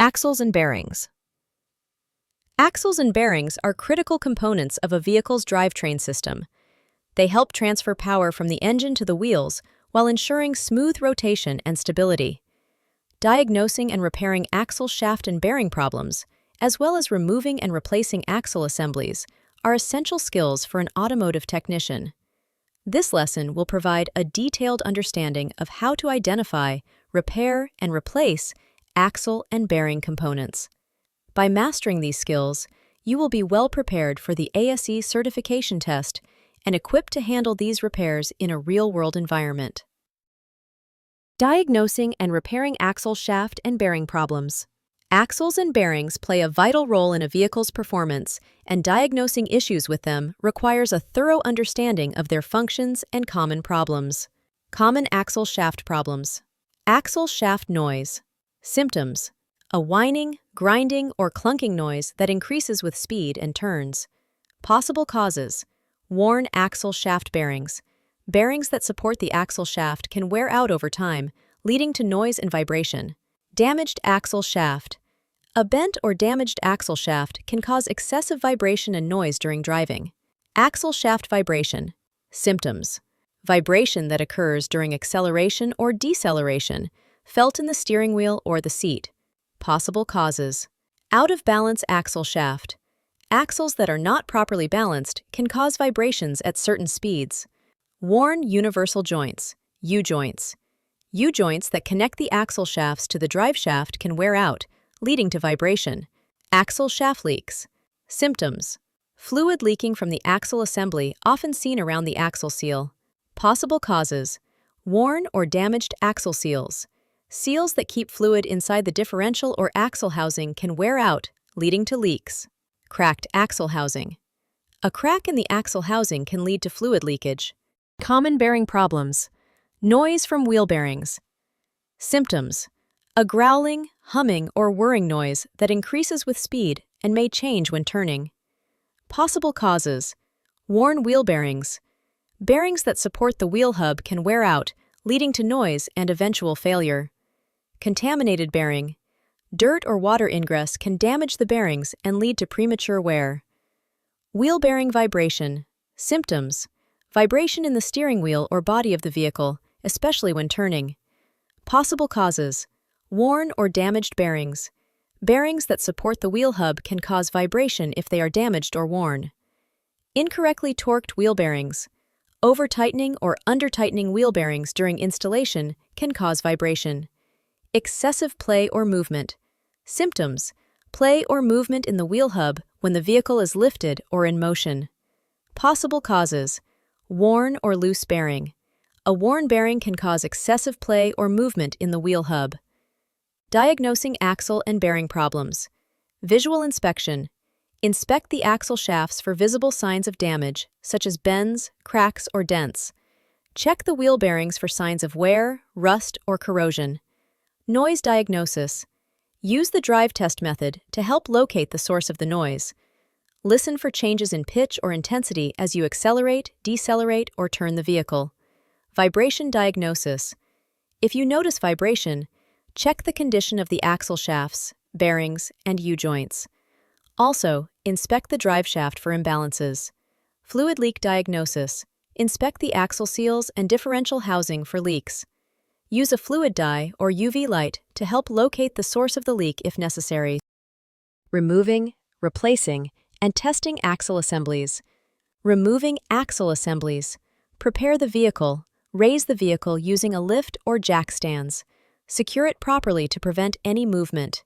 Axles and bearings. Axles and bearings are critical components of a vehicle's drivetrain system. They help transfer power from the engine to the wheels while ensuring smooth rotation and stability. Diagnosing and repairing axle shaft and bearing problems, as well as removing and replacing axle assemblies, are essential skills for an automotive technician. This lesson will provide a detailed understanding of how to identify, repair, and replace axle and bearing components. By mastering these skills, you will be well prepared for the ASE certification test and equipped to handle these repairs in a real-world environment. Diagnosing and repairing axle shaft and bearing problems. Axles and bearings play a vital role in a vehicle's performance, and diagnosing issues with them requires a thorough understanding of their functions and common problems. Common axle shaft problems. Axle shaft noise. Symptoms: a whining, grinding, or clunking noise that increases with speed and turns. Possible causes: worn axle shaft bearings. Bearings that support the axle shaft can wear out over time, leading to noise and vibration. Damaged axle shaft. A bent or damaged axle shaft can cause excessive vibration and noise during driving. Axle shaft vibration. Symptoms: vibration that occurs during acceleration or deceleration, felt in the steering wheel or the seat. Possible causes: out-of-balance axle shaft. Axles that are not properly balanced can cause vibrations at certain speeds. Worn universal joints, U-joints. U-joints that connect the axle shafts to the drive shaft can wear out, leading to vibration. Axle shaft leaks. Symptoms: fluid leaking from the axle assembly, often seen around the axle seal. Possible causes: worn or damaged axle seals. Seals that keep fluid inside the differential or axle housing can wear out, leading to leaks. Cracked axle housing. A crack in the axle housing can lead to fluid leakage. Common bearing problems. Noise from wheel bearings. Symptoms: a growling, humming, or whirring noise that increases with speed and may change when turning. Possible causes: worn wheel bearings. Bearings that support the wheel hub can wear out, leading to noise and eventual failure. Contaminated bearing. Dirt or water ingress can damage the bearings and lead to premature wear. Wheel bearing vibration. Symptoms: vibration in the steering wheel or body of the vehicle, especially when turning. Possible causes: worn or damaged bearings. Bearings that support the wheel hub can cause vibration if they are damaged or worn. Incorrectly torqued wheel bearings. Over-tightening or under-tightening wheel bearings during installation can cause vibration. Excessive play or movement. Symptoms: play or movement in the wheel hub when the vehicle is lifted or in motion. Possible causes: worn or loose bearing. A worn bearing can cause excessive play or movement in the wheel hub. Diagnosing axle and bearing problems. Visual inspection. Inspect the axle shafts for visible signs of damage, such as bends, cracks, or dents. Check the wheel bearings for signs of wear, rust, or corrosion. Noise diagnosis. Use the drive test method to help locate the source of the noise. Listen for changes in pitch or intensity as you accelerate, decelerate, or turn the vehicle. Vibration diagnosis. If you notice vibration, check the condition of the axle shafts, bearings, and U-joints. Also, inspect the drive shaft for imbalances. Fluid leak diagnosis. Inspect the axle seals and differential housing for leaks. Use a fluid dye or UV light to help locate the source of the leak if necessary. Removing, replacing, and testing axle assemblies. Removing axle assemblies. Prepare the vehicle. Raise the vehicle using a lift or jack stands. Secure it properly to prevent any movement.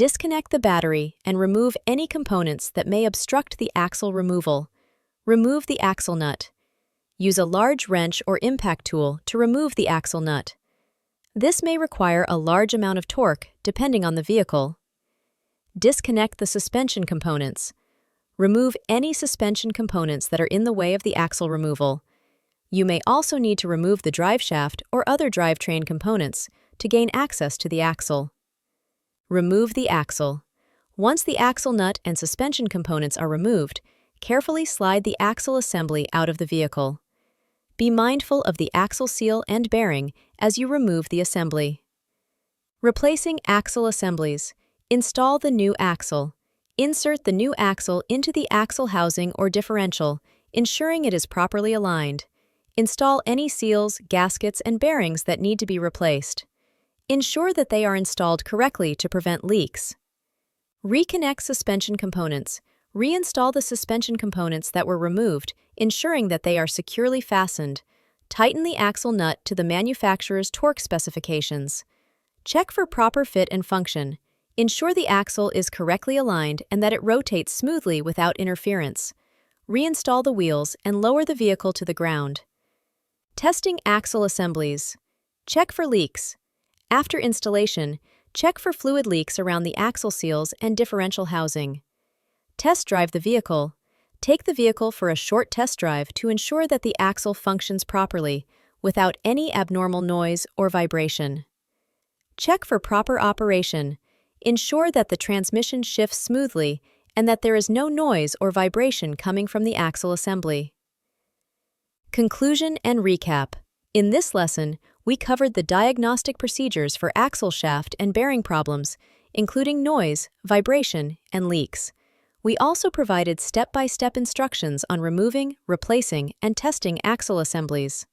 Disconnect the battery and remove any components that may obstruct the axle removal. Remove the axle nut. Use a large wrench or impact tool to remove the axle nut. This may require a large amount of torque, depending on the vehicle. Disconnect the suspension components. Remove any suspension components that are in the way of the axle removal. You may also need to remove the drive shaft or other drivetrain components to gain access to the axle. Remove the axle. Once the axle nut and suspension components are removed, carefully slide the axle assembly out of the vehicle. Be mindful of the axle seal and bearing as you remove the assembly. Replacing axle assemblies. Install the new axle. Insert the new axle into the axle housing or differential, ensuring it is properly aligned. Install any seals, gaskets, and bearings that need to be replaced. Ensure that they are installed correctly to prevent leaks. Reconnect suspension components. Reinstall the suspension components that were removed, ensuring that they are securely fastened. Tighten the axle nut to the manufacturer's torque specifications. Check for proper fit and function. Ensure the axle is correctly aligned and that it rotates smoothly without interference. Reinstall the wheels and lower the vehicle to the ground. Testing axle assemblies. Check for leaks. After installation, check for fluid leaks around the axle seals and differential housing. Test drive the vehicle. Take the vehicle for a short test drive to ensure that the axle functions properly, without any abnormal noise or vibration. Check for proper operation. Ensure that the transmission shifts smoothly and that there is no noise or vibration coming from the axle assembly. Conclusion and recap. In this lesson, we covered the diagnostic procedures for axle shaft and bearing problems, including noise, vibration, and leaks. We also provided step-by-step instructions on removing, replacing, and testing axle assemblies.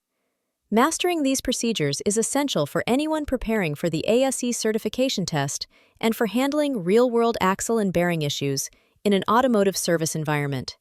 Mastering these procedures is essential for anyone preparing for the ASE certification test and for handling real-world axle and bearing issues in an automotive service environment.